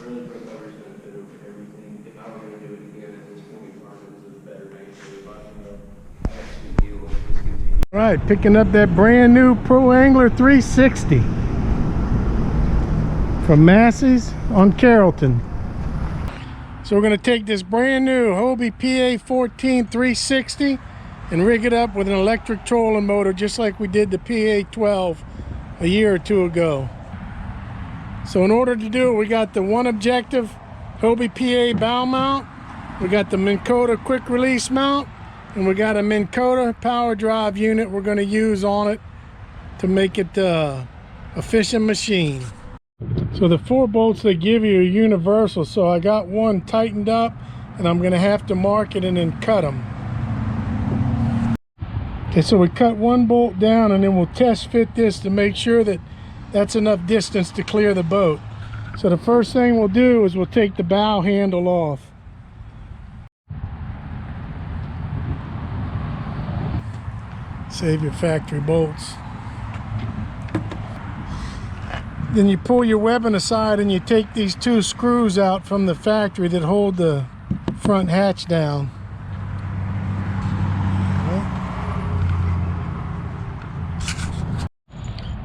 really front cover is going to fit over everything. If I were going to do it again at this point, carbon is a better name for it, but I actually deal with discontinued. All right, picking up that brand new Pro Angler 360 from Massey's on Carrollton. So we're going to take this brand new Hobie PA 14 360 and rig it up with an electric trolling motor, just like we did the PA 12 a year or two ago. So in order to do it, we got the one objective Hobie PA bow mount, we got the Minn Kota quick release mount, and we got a Minn Kota power drive unit we're going to use on it to make it a fishing machine. So the 4 bolts they give you are universal, so I got one tightened up and I'm going to have to mark it and then cut them. Okay, so we cut one bolt down and then we'll test fit this to make sure that that's enough distance to clear the boat. So the first thing we'll do is we'll take the bow handle off. Save your factory bolts. Then you pull your webbing aside and you take these 2 screws out from the factory that hold the front hatch down.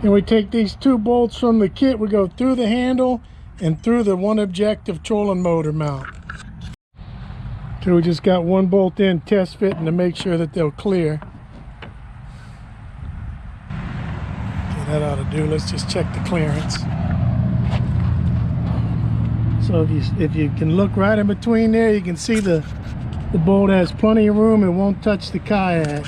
And we take these 2 bolts from the kit, we go through the handle and through the one objective trolling motor mount. So we just got 1 bolt in, test fitting to make sure that they'll clear. That ought to do. Let's just check the clearance. So if you can look right in between there, you can see the bolt has plenty of room and won't touch the kayak.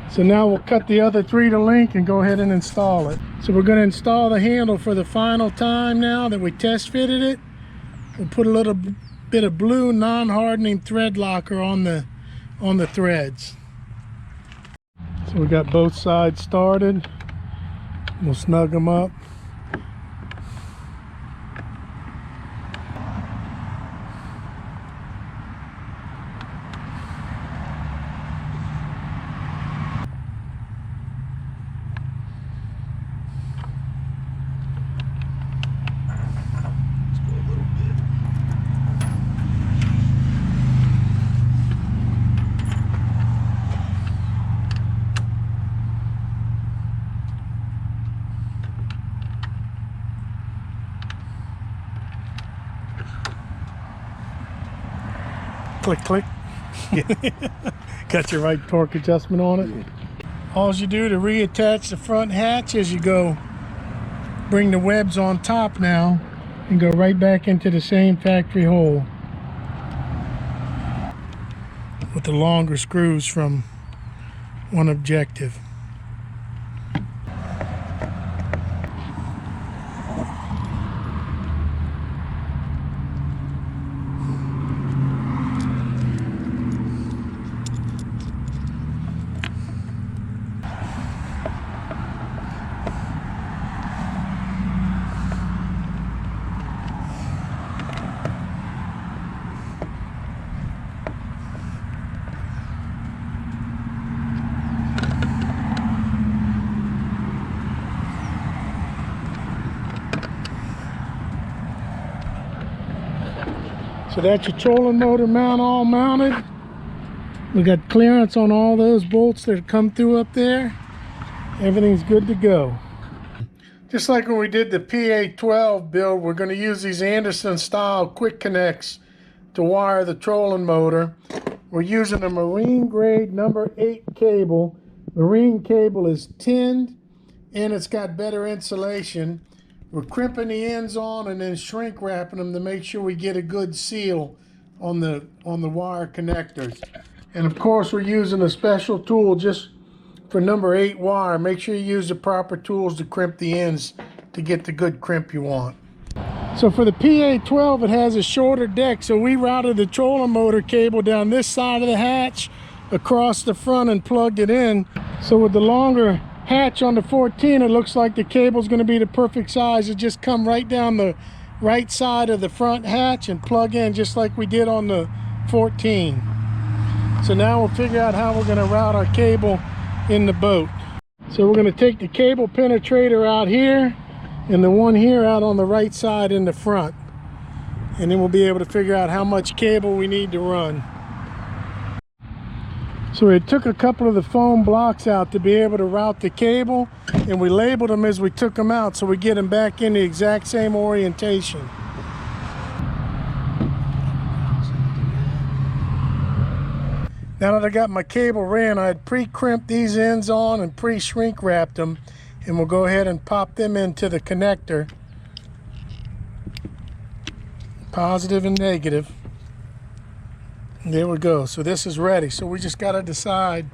So now we'll cut the other 3 to length and go ahead and install it. So we're going to install the handle for the final time now that we test fitted it. We'll put a little bit of blue non-hardening thread locker on the threads. So we got both sides started. We'll snug them up. Click, click. Got your right torque adjustment on it. All you do to reattach the front hatch is you go bring the webs on top now and go right back into the same factory hole with the longer screws from one objective. So that's your trolling motor mount all mounted. We got clearance on all those bolts that come through up there. Everything's good to go. Just like when we did the PA 12 build, we're going to use these Anderson style quick connects to wire the trolling motor. We're using a marine grade number 8 cable. Marine cable is tinned and it's got better insulation. We're crimping the ends on and then shrink wrapping them to make sure we get a good seal on the wire connectors. And of course we're using a special tool just for number 8 wire. Make sure you use the proper tools to crimp the ends to get the good crimp you want. So for the PA 12 it has a shorter deck, so we routed the trolling motor cable down this side of the hatch across the front and plugged it in. So with the longer hatch on the 14, it looks like the cable's going to be the perfect size. It just come right down the right side of the front hatch and plug in just like we did on the 14. So now we'll figure out how we're going to route our cable in the boat. So we're going to take the cable penetrator out here and the one here out on the right side in the front. and then we'll be able to figure out how much cable we need to run. So we took a couple of the foam blocks out to be able to route the cable, and we labeled them as we took them out so we get them back in the exact same orientation. Now that I got my cable ran, I had pre-crimped these ends on and pre-shrink wrapped them, and we'll go ahead and pop them into the connector. Positive and negative. And there we go. So this is ready. So we just got to decide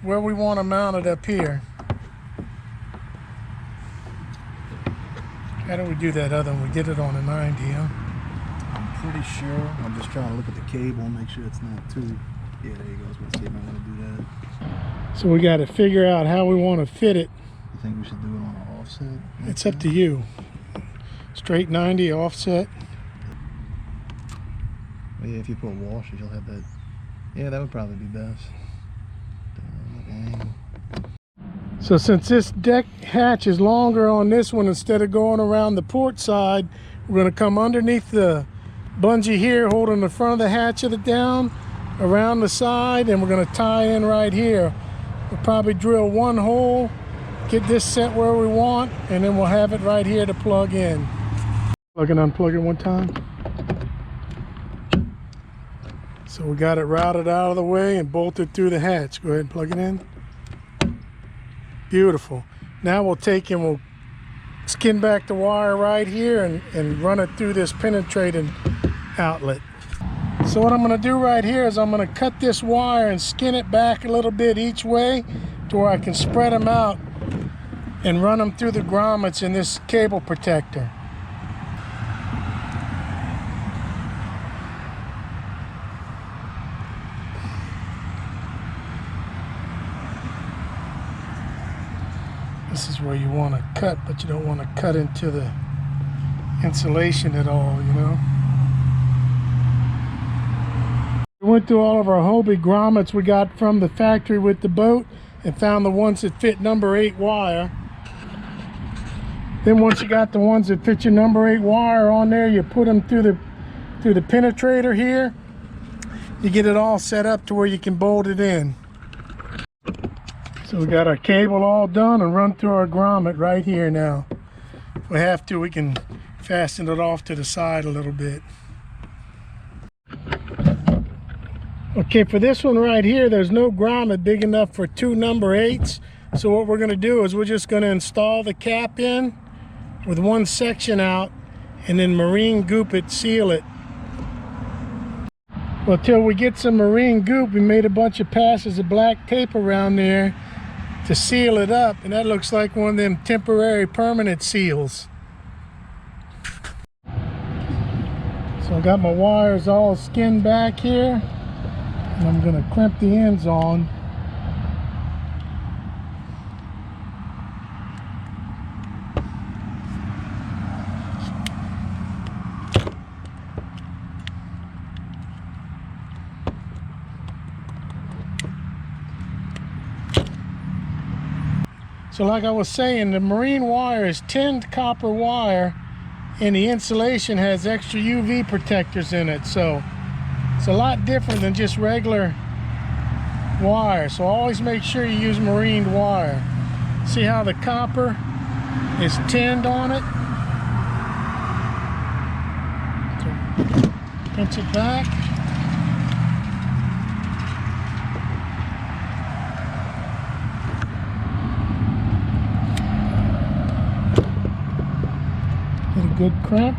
where we want to mount it up here. How do we do that other one? We did it on a 90, huh? I'm pretty sure. I'm just trying to look at the cable and make sure it's not too... Yeah, there you go. I was going to see if I want to do that. So we got to figure out how we want to fit it. You think we should do it on an offset? It's up to you. Straight 90 offset. Well, yeah, if you put washers, you'll have that. Yeah, that would probably be best. So since this deck hatch is longer on this one, instead of going around the port side, we're going to come underneath the bungee here, holding the front of the hatch of it down, around the side, and we're going to tie in right here. We'll probably drill one hole, get this set where we want, and then we'll have it right here to plug in. Plug and unplug it one time. So we got it routed out of the way and bolted through the hatch. Go ahead and plug it in. Beautiful. Now we'll take and we'll skin back the wire right here and run it through this penetrating outlet. So what I'm going to do right here is I'm going to cut this wire and skin it back a little bit each way to where I can spread them out and run them through the grommets in this cable protector. This is where you want to cut, but you don't want to cut into the insulation at all, you know. We went through all of our Hobie grommets we got from the factory with the boat and found the ones that fit number 8 wire. Then once you got the ones that fit your number 8 wire on there, you put them through the penetrator here. You get it all set up to where you can bolt it in. So we got our cable all done and run through our grommet right here now. If we have to, we can fasten it off to the side a little bit. Okay, for this one right here, there's no grommet big enough for 2 number 8s. So what we're going to do is we're just going to install the cap in with one section out and then marine goop it, seal it. Well, till we get some marine goop, we made a bunch of passes of black tape around there to seal it up, and that looks like one of them temporary permanent seals. So I got my wires all skinned back here, and I'm going to crimp the ends on. So like I was saying, the marine wire is tinned copper wire, and the insulation has extra UV protectors in it, so it's a lot different than just regular wire. So always make sure you use marine wire. See how the copper is tinned on it? So pinch it back. Get a good crimp.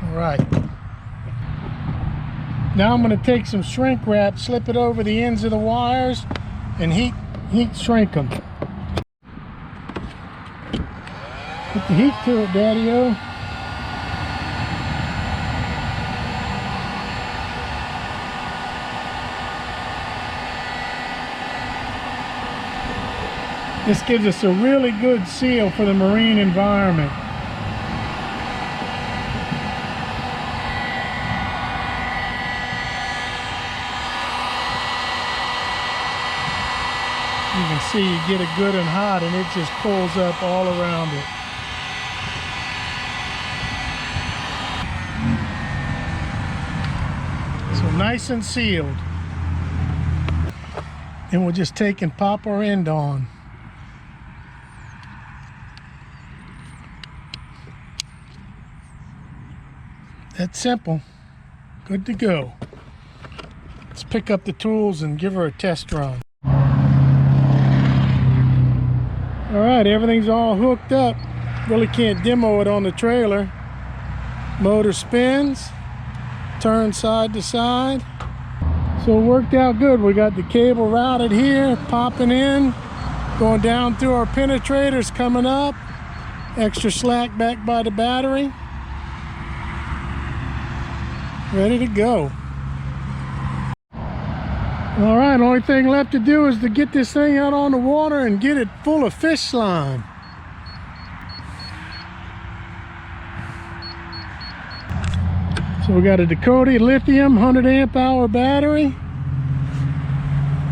All right. Now I'm going to take some shrink wrap, slip it over the ends of the wires, and heat shrink them. Put the heat to it, Daddy-o. This gives us a really good seal for the marine environment. You can see you get it good and hot and it just pulls up all around it. So nice and sealed. And we'll just take and pop our end on. That's simple. Good to go. Let's pick up the tools and give her a test run. All right, everything's all hooked up. Really can't demo it on the trailer. Motor spins, turns side to side. So it worked out good. We got the cable routed here, popping in, going down through our penetrators, coming up. Extra slack back by the battery. Ready to go. All right, only thing left to do is to get this thing out on the water and get it full of fish slime. So we got a Dakota lithium 100 amp hour battery.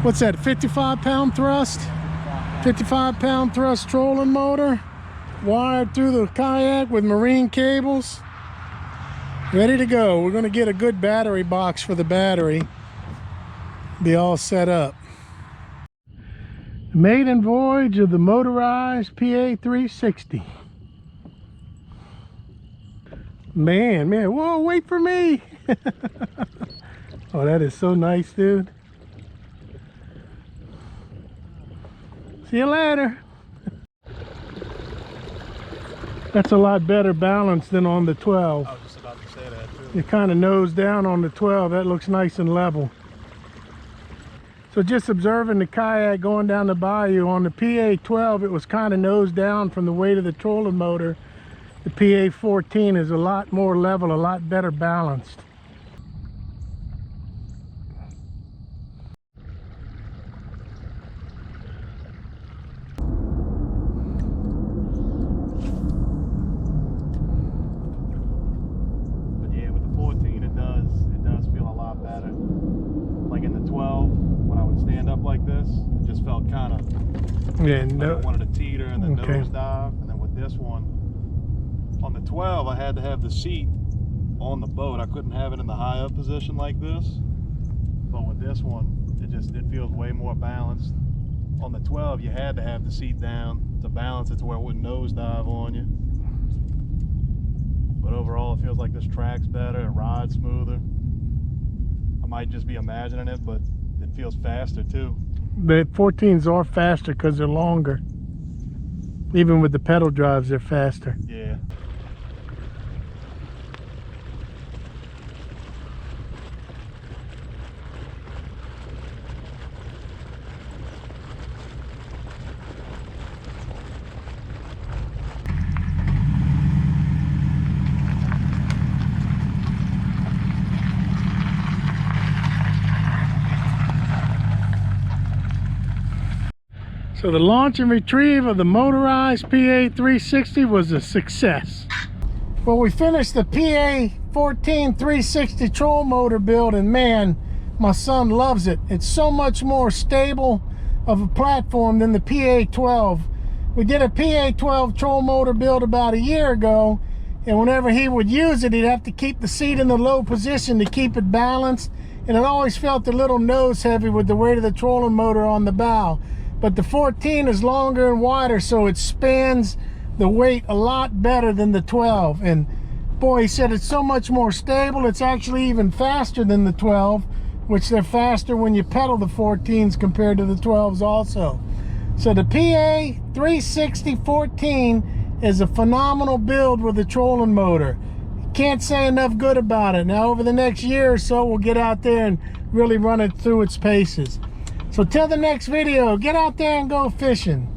What's that, 55-pound thrust? 55-pound thrust trolling motor. Wired through the kayak with marine cables. Ready to go. We're going to get a good battery box for the battery. Be all set up. Maiden voyage of the motorized PA 360. Man, whoa, wait for me. Oh, that is so nice, dude. See you later. That's a lot better balance than on the 12. I was just about to say that too. You kind of nose down on the 12. That looks nice and level. So just observing the kayak going down the bayou, on the PA 12 it was kind of nose down from the weight of the trolling motor. The PA 14 is a lot more level, a lot better balanced. But yeah, with the 14 it does feel a lot better. Like in the 12, when I would stand up like this, it just felt kind of, Yeah, like I wanted to teeter and then Okay. nose dive. And then with this one, on the 12, I had to have the seat on the boat. I couldn't have it in the high up position like this. But with this one, it feels way more balanced. On the 12, you had to have the seat down to balance it to where it wouldn't nose dive on you. But overall, it feels like this track's better, it rides smoother. I might just be imagining it, but it feels faster too. The 14s are faster because they're longer. Even with the pedal drives, they're faster. Yeah. So the launch and retrieve of the motorized PA 360 was a success. Well, we finished the PA 14 360 troll motor build, and man, my son loves it. It's so much more stable of a platform than the PA 12. We did a PA 12 troll motor build about a year ago, and whenever he would use it, he'd have to keep the seat in the low position to keep it balanced, and it always felt a little nose heavy with the weight of the trolling motor on the bow. But the 14 is longer and wider, so it spans the weight a lot better than the 12. And boy, he said it's so much more stable. It's actually even faster than the 12, which they're faster when you pedal the 14s compared to the 12s also. So the PA 360 14 is a phenomenal build with the trolling motor. Can't say enough good about it. Now over the next year or so, we'll get out there and really run it through its paces. So till the next video, get out there and go fishing.